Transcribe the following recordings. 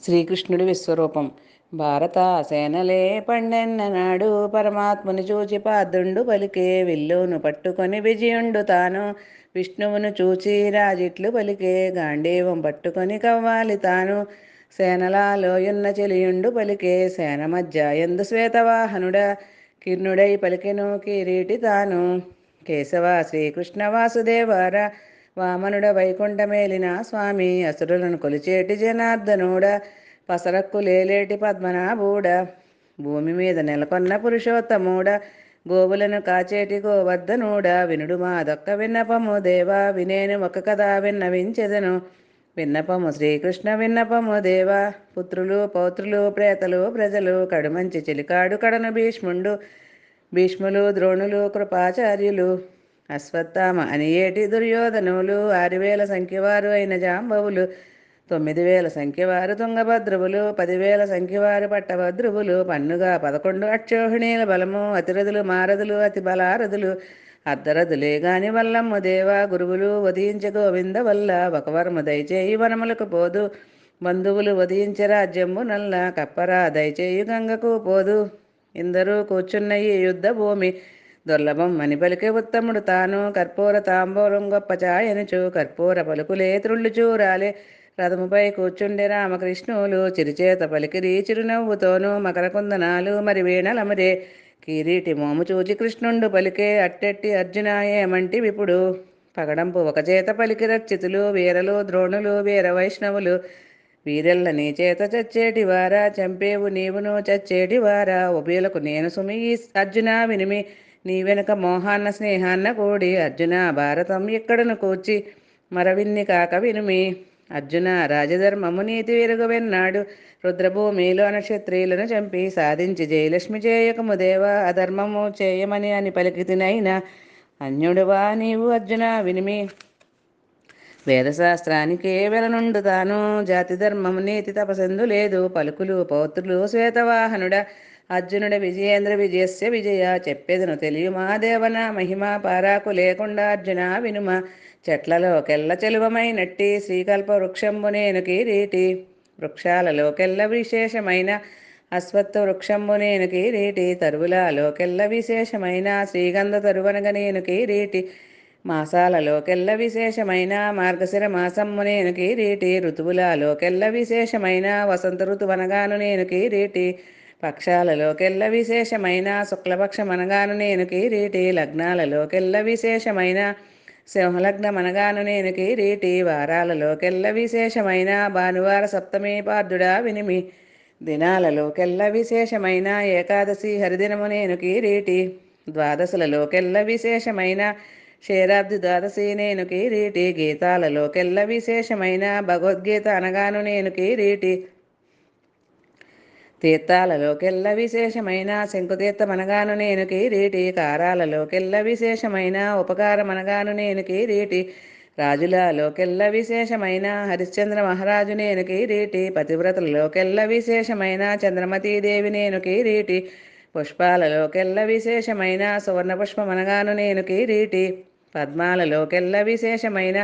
శ్రీకృష్ణుడి విశ్వరూపం. భారత సేనలే పండెన్ననాడు పరమాత్ముని చూచి పాద్రుండు పలికే విల్లును పట్టుకొని విజయుండు తాను. విష్ణువును చూచి రాజిట్లు పలికే గాండీవం పట్టుకొని కవ్వాలి తాను. సేనలాలోయున్న చెలియుండు పలికే సేన మధ్య ఎందు శ్వేతవాహనుడ కిర్ణుడై పలికెను కిరీటి తాను. కేశవ శ్రీకృష్ణ వాసుదేవర వామనుడ వైకుంఠమేలిన స్వామి అసురులను కొలిచేటి జనార్దనుడ పసరక్కు లేలేటి పద్మనాభుడ భూమి మీద నెలకొన్న పురుషోత్తముడ గోవులను కాచేటి గోవర్ధనుడ వినుడు మాదొక్క విన్నపము దేవా వినేను ఒక కథ విన్నవించెదను. విన్నపము శ్రీకృష్ణ విన్నపము దేవా పుత్రులు పౌత్రులు ప్రేతలు ప్రజలు కడుమంచి చెలికాడు కడను భీష్ములు ద్రోణులు కృపాచార్యులు అశ్వత్థామ అనియేటి దుర్యోధనులు 6,000 సంఖ్యవారు అయిన జాంబవులు 9,000 సంఖ్యవారు తుంగభద్రువులు 10,000 సంఖ్యవారు పట్టభద్రువులు పన్నుగా 11 అక్షోహిణీల బలము అతిరథులు మారథులు అతి బలారథులు అర్ధరథులే గాని వల్లమ్ము దేవా గురువులు వధించ గోవింద వల్ల ఒకవరము దయచేయి వనములకు పోదు బంధువులు వధించ రాజ్యము నల్ల కప్పరా దయచేయి గంగకు పోదు. ఇందరూ కూర్చున్న ఈ యుద్ధ భూమి దుర్లభం అని పలికే ఉత్తముడు తాను. కర్పూర తాంబూలం గొప్ప ఛాయనుచు కర్పూర పలుకులే త్రుళ్ళు చూరాలే రథముపై కూర్చుండే రామకృష్ణులు చిరుచేత పలికిరి చిరునవ్వుతోనూ మకర కుందనాలు మరి వీణలమరే కిరీటి మోము చూచి కృష్ణుండు పలికే అట్టెట్టి అర్జున ఏమంటి విపుడు పగడంపు ఒక చేత పలికి రక్షితులు వీరలు ద్రోణులు వీర వైష్ణవులు వీరెల్ల నీ చేత చచ్చేటి వారా చంపేవు నీవును చచ్చేటి వారా ఉభయులకు నేను సుమి అర్జున వినిమి నీ వెనుక మోహాన్న స్నేహాన్న కూడి అర్జున భారతం ఎక్కడను కూర్చి మరవిన్ని కాక వినుమి. అర్జున రాజధర్మము నీతి వెరుగవెన్నాడు రుద్రభూమిలో నక్షత్రియులను చంపి సాధించి జయలక్ష్మి చేయకము దేవా అధర్మము చేయమని అని పలికితినైనా అన్యుడువా నీవు అర్జున వినిమి. వేదశాస్త్రానికే వెలనుండు తాను జాతి ధర్మము నీతి తపసందు లేదు పలుకులు పౌత్రులు శ్వేతవాహనుడ అర్జునుడ విజయేంద్ర విజయస్య విజయ చెప్పెదను తెలియుమా దేవన మహిమ పారాకు లేకుండా అర్జున వినుమ. చెట్లలోకెల్ల చెలువమైనట్టి శ్రీకల్ప వృక్షంబు నేను కిరీటి వృక్షాలలోకెల్ల విశేషమైన అశ్వత్థ వృక్షంబు నేను కిరీటి తరువులలోకెల్ల విశేషమైన శ్రీగంధ తరువనగ నేను కిరీటి మాసాలలోకెల్ల విశేషమైన మార్గశిర మాసమ్ము నేను కిరీటి ఋతువులలోకెల్ల విశేషమైన వసంత ఋతువనగాను నేను కిరీటి పక్షాలలోకెల్ల విశేషమైన శుక్లపక్షమనగాను నేను కిరీటి లగ్నాలలోకెల్ల విశేషమైన సింహలగ్నమనగాను నేను కిరీటి వారాలలోకెల్ల విశేషమైన భానువార సప్తమి పార్థుడా వినిమి. దినాలలోకెల్ల విశేషమైన ఏకాదశి హరిదినము నేను కిరీటి ద్వాదశలలోకెల్ల విశేషమైన క్షీరాబ్ది ద్వాదశి నేను కిరీటి గీతాలలోకెల్ల విశేషమైన భగవద్గీత అనగాను నేను కిరీటి తీర్థాలలోకెల్ల విశేషమైన శంకుతీర్థమనగాను నేను కిరీటి కారాలలోకెల్ల విశేషమైన ఉపకారమనగాను నేను కిరీటి రాజులలోకెల్ల విశేషమైన హరిశ్చంద్ర మహారాజు నేను కిరీటి పతివ్రతలలోకెల్ల విశేషమైన చంద్రమతీదేవి నేను కిరీటి పుష్పాలలోకెల్ల విశేషమైన సువర్ణ పుష్పమనగాను నేను కిరీటి పద్మాలలోకెల్ల విశేషమైన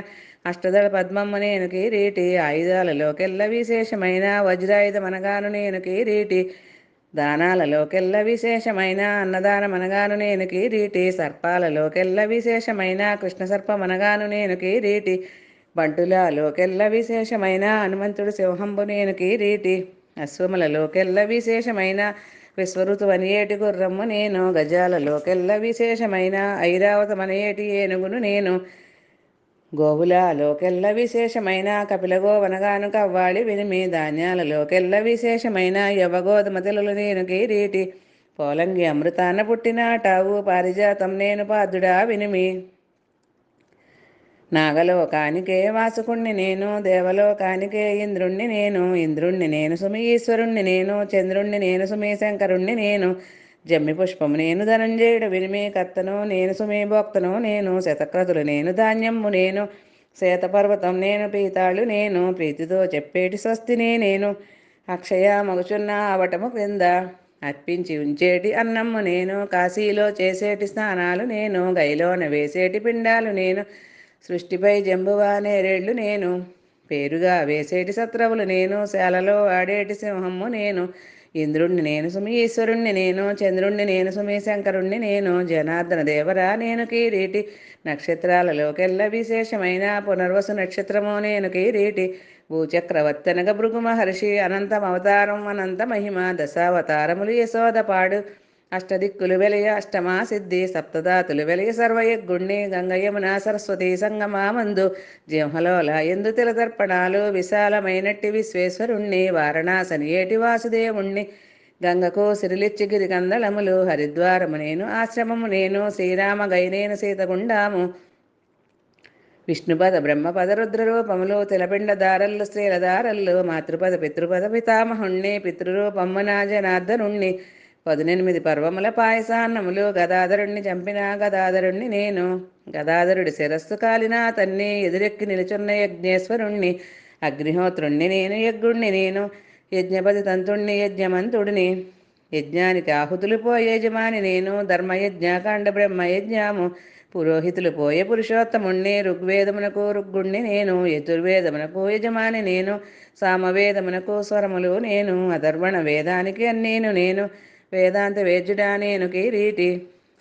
అష్టదళ పద్మమ్మ నేను కిరీటి ఆయుధాలలోకెల్ల విశేషమైన వజ్రాయుధమనగాను నేను కిరీటి దానాలలోకెల్ల విశేషమైన అన్నదానమనగాను నేను కిరీటి సర్పాలలోకెల్ల విశేషమైన కృష్ణ సర్పమనగాను నేను కిరీటి బంటులలోకెల్ల విశేషమైన హనుమంతుడు సింహంబు నేను కిరీటి అశ్వములలోకెల్ల విశేషమైన విశ్వఋతువనియేటి గుర్రమ్ము నేను గజాలలోకెల్ల విశేషమైన ఐరావతమనేటి ఏనుగును నేను గోవులలోకెల్ల విశేషమైన కపిలగోవనగాను కవ్వాలి వినిమి. ధాన్యాలలోకెల్ల విశేషమైన యవగోధుమ తెలలు నేను కిరీటి పోలంగి అమృతాన పుట్టినాటావు పారిజాతం నేను పాదుడా వినిమి. నాగలోకానికే వాసుకుణ్ణి నేను దేవలోకానికే ఇంద్రుణ్ణి నేను ఇంద్రుణ్ణి నేను సుమి ఈశ్వరుణ్ణి నేను చంద్రుణ్ణి నేను సుమి శంకరుణ్ణి నేను జమ్మి పుష్పము నేను ధనంజయుడు వినిమి. కర్తను నేను సుమి భోక్తను నేను శతక్రతులు నేను ధాన్యము నేను శ్వేతపర్వతం నేను పీతాళు నేను ప్రీతితో చెప్పేటి స్వస్తిని నేను అక్షయ మగుచున్న అవటము క్రింద అర్పించి ఉంచేటి అన్నమ్ము నేను కాశీలో చేసేటి స్నానాలు నేను గైలోన వేసేటి పిండాలు నేను సృష్టిపై జంబువా నేరేళ్లు నేను పేరుగా వేసేటి శత్రువులు నేను, శాలలో ఆడేటి సింహము నేను. ఇంద్రుణ్ణి నేను సుమి, ఈశ్వరుణ్ణి నేను, చంద్రుణ్ణి నేను సుమి, శంకరుణ్ణి నేను. జనార్దన దేవరా నేను కిరీటి, నక్షత్రాలలోకెల్ల విశేషమైన పునర్వసు నక్షత్రము నేను కిరీటి. భూచక్రవర్తనగ భృగు మహర్షి, అనంతం అవతారం అనంత మహిమ. దశావతారములు యశోదపాడు, అష్టదిక్కులు వెలియ అష్టమా సిద్ధి. సప్తదాతులు వెలియ సర్వయజ్ఞుణ్ణి, గంగ యమున సరస్వతి సంగమామందు. జింహలోల ఎందు తిలదర్పణాలు, విశాలమైనట్టి విశ్వేశ్వరుణ్ణి. వారణాసని ఏటి వాసుదేవుణ్ణి, గంగకు సిరిలిచ్చి గిరికందళములు. హరిద్వారము నేను, ఆశ్రమము నేను, శ్రీరామ గైనేను సీతగుండాము. విష్ణుపద బ్రహ్మపద రుద్రరూపములు, తిలపిండ దారల్లు స్త్రీల దారల్లు. మాతృపద పితృపద పితామహుణ్ణి, పితృరూపమ్మ నా జనార్దనుణ్ణి. 18 పర్వముల పాయసాన్నములు, గదాధరుణ్ణి చంపిన గదాధరుణ్ణి నేను. గదాధరుడి శిరస్సు కాలిన తన్ని, ఎదురెక్కి నిలుచున్న యజ్ఞేశ్వరుణ్ణి. అగ్నిహోత్రుణ్ణి నేను, యజ్ఞుణ్ణి నేను, యజ్ఞపతి తంతుణ్ణి, యజ్ఞమంతుడిని. యజ్ఞానికి ఆహుతులు పోయే యజమాని నేను, ధర్మయజ్ఞాకాండ బ్రహ్మయజ్ఞాము. పురోహితులు పోయే పురుషోత్తముణ్ణి, ఋగ్వేదమునకు ఋగ్గుణ్ణి నేను. యజుర్వేదమునకు యజమాని నేను, సామవేదమునకు స్వరములు నేను. అధర్వణ వేదానికి అన్నీను నేను, వేదాంత వేద్యుడా నేను కిరీటి.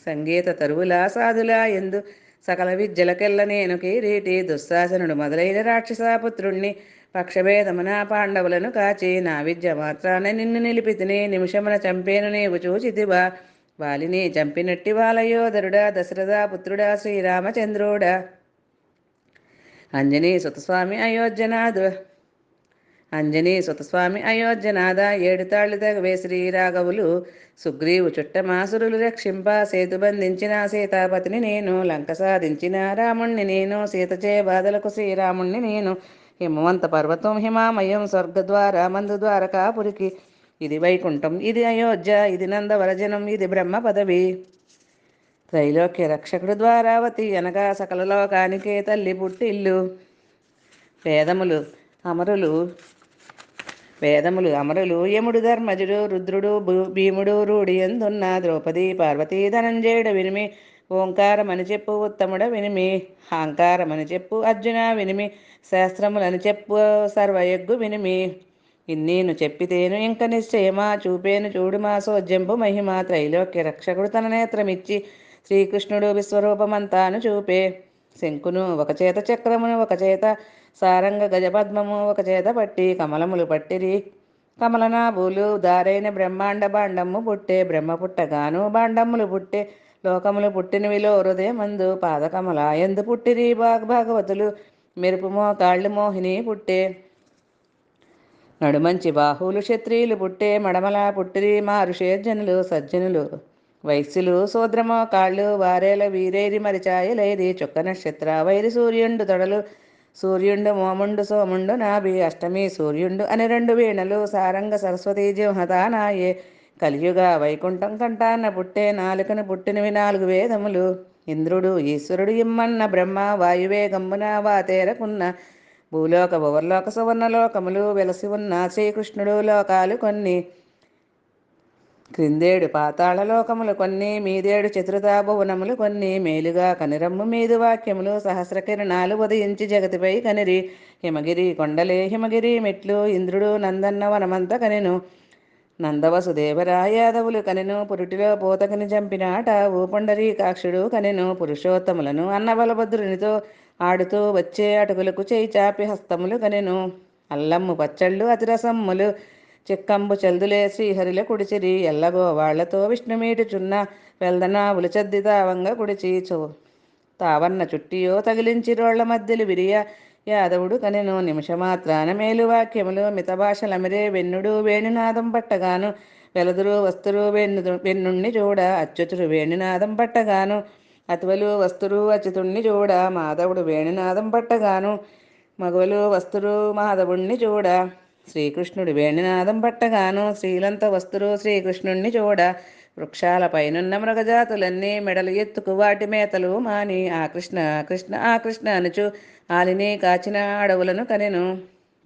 సంగీత తరువులా సాధులా ఎందు, సకల విద్యలకెల్ల నేను కిరీటి. దుశ్శాసనుడు మొదలైన రాక్షసాపుత్రుణ్ణి, పక్షభేదమున పాండవులను కాచి. నా విద్య మాత్రాన నిన్ను నిలిపితిని, నిమిషమున చంపేను నీవు చూచితివా. వాలిని చంపినట్టి వాలయోధరుడా, దశరథ పుత్రుడా, శ్రీరామచంద్రుడా. అంజనీ సుతస్వామి అయోధ్యనాథ, అంజనీ సుతస్వామి అయోధ్యనాథ. 7 తాళ్ళు తెగవే శ్రీరాఘవులు, సుగ్రీవు చుట్టమాసురులు రక్షింప. సేతు బంధించిన సీతాపతిని నేను, లంక సాధించిన రాముణ్ణి నేను. సీతచే బాధలకు శ్రీరాముణ్ణి నేను. హిమవంత పర్వతం హిమామయం, స్వర్గద్వార మందు ద్వారకాపురికి. ఇది వైకుంఠం, ఇది అయోధ్య, ఇది నందవరజనం, ఇది బ్రహ్మ పదవి. త్రైలోక్య రక్షకుడు ద్వారావతి, అనగా సకల లోకానికే తల్లి పుట్టిల్లు. వేదములు అమరులు వేదములు అమరులు, యముడు ధర్మజుడు, రుద్రుడు భీముడు రూఢి ఎందున్న. ద్రౌపది పార్వతీ ధనంజయుడ వినిమి, ఓంకారమని చెప్పు ఉత్తముడ వినిమి. హాంకారమని చెప్పు అర్జున వినిమి, శాస్త్రములని చెప్పు సర్వయగ్గు వినిమి. ఇన్నీను చెప్పితేను ఇంక నిశ్చయమా, చూపేను చూడు మా సోజ్యంపు మహిమ. త్రైలోక్య రక్షకుడు తన నేత్రమిచ్చి, శ్రీకృష్ణుడు విశ్వరూపమంతాను చూపే. శంకును ఒక చేత, చక్రమును ఒక చేత, సారంగ గజపద్మము ఒక చేత పట్టి. కమలములు పట్టిరి కమలనాభులు, దారైన బ్రహ్మాండ భాండము పుట్టే. బ్రహ్మ పుట్టగాను భాండములు పుట్టే, లోకములు పుట్టినవిలో హృదయమందు. పాదకమల ఎందు పుట్టిరి భాగవతులు, మెరుపు మోకాళ్ళు మోహిని పుట్టే. నడుమంచి బాహువులు క్షత్రియులు పుట్టే, మడమల పుట్టిరి మారుషేర్జనులు సజ్జనులు. వైశ్యులు శూద్రమో కాళ్ళు, వారేల వీరేరి మరిచాయలేరి. చుక్క నక్షత్ర వైరి సూర్యుండు తొడలు, సూర్యుండు మోముండు సోముండు నాభి. అష్టమి సూర్యుండు అని 2 వీణలు, సారంగ సరస్వతి జింహతానాయే. కలియుగ వైకుంఠం కంటాన్న పుట్టే, నాలుకను పుట్టినవి 4 వేదములు. ఇంద్రుడు ఈశ్వరుడు ఇమ్మన్న బ్రహ్మ, వాయువే గమ్మున వాతేరకున్న. భూలోక భువర్లోక సువర్ణలోకములు వెలసి ఉన్న శ్రీకృష్ణుడు లోకాలు కొన్ని. క్రిందేడు పాతాళ లోకములు కొన్ని, మీదేడు చతురతా భువనములు కొన్ని. మేలుగా కనిరమ్ము మీదు వాక్యములు, సహస్ర కిరణాలు ఉదయించి జగతిపై కనిరి. హిమగిరి కొండలే హిమగిరి మెట్లు, ఇంద్రుడు నందన్న వనమంత కనెను. నందవసుదేవరా యాదవులు కనెను, పురుటిలో పోతకని చంపినాట ఊపొండరీకాక్షుడు కనెను. పురుషోత్తములను అన్నబలభద్రునితో ఆడుతూ వచ్చే అటుకులకు చేయి చాపి హస్తములు కనెను. అల్లమ్ము పచ్చళ్ళు అతిరసమ్ములు, చిక్కంబు చల్దులే శ్రీహరిల కుడిచిరి. ఎల్లగో వాళ్లతో విష్ణుమీటుచున్న, వెల్దనావులు చద్ది తావంగ కుడిచి. తావన్న చుట్టియో తగిలించి రోళ్ల మధ్యలు విరియ, యాదవుడు కనెను. నిమిషమాత్రాన మేలు వాక్యములు, మిత భాషలమిరే వెన్నుడు వేణునాదం పట్టగాను. వెలదురు వస్తురు వెన్నుణ్ణి చూడ, అచ్యుతుడు వేణునాదం పట్టగాను. అతువలు వస్తురు అచ్యుతుణ్ణి చూడ, మాధవుడు వేణునాదం పట్టగాను. మగవలు వస్తురు మాధవుణ్ణి చూడ, శ్రీకృష్ణుడు వేణునాదం పట్టగాను. స్త్రీలంత వస్తురు శ్రీకృష్ణుణ్ణి చూడ, వృక్షాల పైనున్న మృగజాతులన్నీ మెడలు ఎత్తుకు వాటి మేతలు మాని. ఆ కృష్ణ కృష్ణ ఆ కృష్ణ అనుచు ఆలిని కాచిన అడవులను కనెను.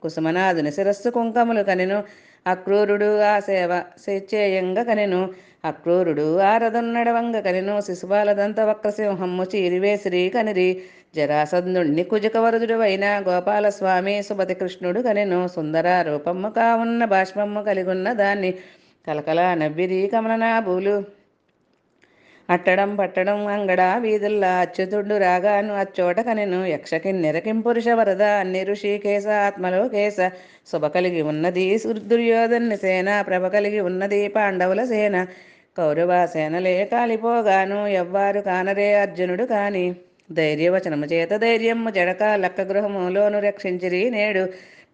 కుసుమనాథుని శిరస్సు కుంకములు కనెను. అక్రూరుడు ఆ సేవ చేయంగ కనెను. అక్రూరుడు ఆరదున్నడవంగ కనెను. శిశుపాలదంత వక్రసింహమ్ము చీరివేసిరి కనిరి. జరాసంధుణ్ణి కుజకవరదుడు అయిన గోపాలస్వామి సుపతి కృష్ణుడు కనెను. సుందర రూపమ్ము కావున్న బాష్పమ్ము కలిగున్న దాన్ని కలకలా నవ్విరి కమలనాభులు. అట్టడం పట్టడం అంగడా వీధుల్లా అచ్యుతుడు రాగాను అచ్చోట కనెను. యక్షకిన్నెరకిం పురుష వరద అన్ని ఋషికేశ ఆత్మలోకేశ. శుభ కలిగి ఉన్నది దుర్యోధను సేన, ప్రభ కలిగి ఉన్నది పాండవుల సేన. కౌరవ సేనలే కాలిపోగాను ఎవ్వారు కానరే అర్జునుడు కాని. ధైర్యవచనము చేత ధైర్యము జడక లక్క గృహములోను రక్షించిరి నేడు.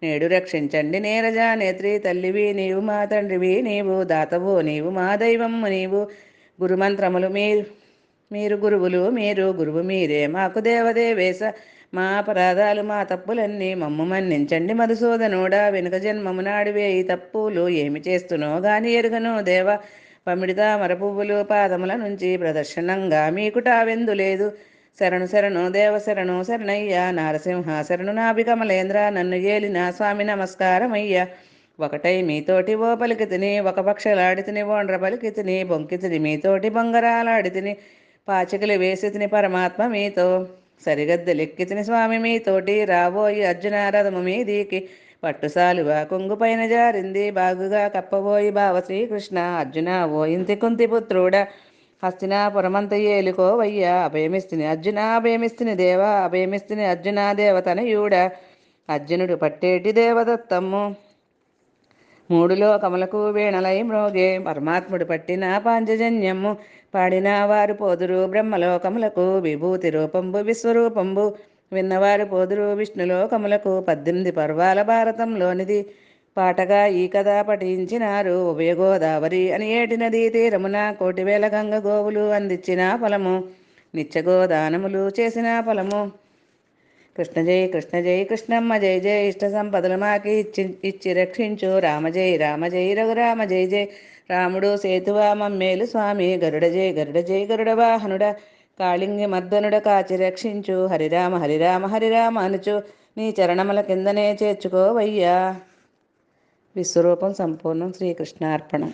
నేడు రక్షించండి నీరజా నేత్రి తల్లివి నీవు మా తండ్రివి నీవు. దాతవు నీవు మా దైవము నీవు. గురుమంత్రములు మీరు గురువులు మీరు గురువు మీరే మాకు దేవదేవేశ. మా అపరాధాలు మా తప్పులన్నీ మమ్ము మన్నించండి మధుసూదనుడా. వెనుక జన్మము నాడు వేయి తప్పులు ఏమి చేస్తునో గాని ఎరుగను దేవ. పమిడి తామర పువ్వులు పాదముల నుంచి ప్రదర్శనంగా మీకుటావెందు లేదు. శరణు శరణు దేవ శరణు శరణయ్య. నారసింహ శరణు నాభికమలేంద్ర. నన్ను ఏలిన స్వామి నమస్కారమయ్య. ఒకటై మీతోటి ఓ పలికితిని ఒక పక్షలాడితిని ఓండ్ర పలికితిని. బొంకితిని మీతోటి బొంగరాలాడితిని పాచికలు వేసితిని పరమాత్మ మీతో. సరిగద్దెలెక్కితిని స్వామి మీతోటి. రాబోయి అర్జున రథము మీదికి పట్టుసాలువ కొంగు పైన జారింది బాగుగా కప్పబోయి బావ శ్రీకృష్ణ. అర్జున ఓ ఇంతి కుంతి పుత్రుడా హస్తినాపురమంత ఏలుకోవయ్యా. అభయమిస్తిని అర్జున అభయమిస్తిని దేవా అభయమిస్తిని అర్జున దేవతనయుడా. అర్జునుడు పట్టేటి దేవదత్తమ్ము మూడు లోకములకు వీణలై మ్రోగే. పరమాత్ముడు పట్టిన పాంచజన్యము పాడిన వారు పోదురు బ్రహ్మలోకములకు. విభూతి రూపంబు విశ్వరూపంబు విన్నవారు పోదురు విష్ణులోకములకు. 18 పర్వాల భారతంలోనిది పాటగా ఈ కథ పఠించినారు. ఉభయ గోదావరి అని ఏటి నదీ తీరమున 1,000,000 గంగ గోవులు అందించిన ఫలము. నిత్యగోదానములు చేసిన ఫలము. కృష్ణ జై కృష్ణమ్మ జై జై. ఇష్ట సంపదలు మాకి ఇచ్చి రక్షించు రామ జై రఘురామ జై జై. రాముడు సేతువా మమ్మేలు స్వామి. గరుడ జై గరుడ వాహనుడ. కాళింగి మర్దనుడ కాచి రక్షించు. హరిరామ హరిరామ అనుచు నీ చరణముల కిందనే చేర్చుకోవయ్యా. విశ్వరూపం సంపూర్ణం. శ్రీకృష్ణార్పణం.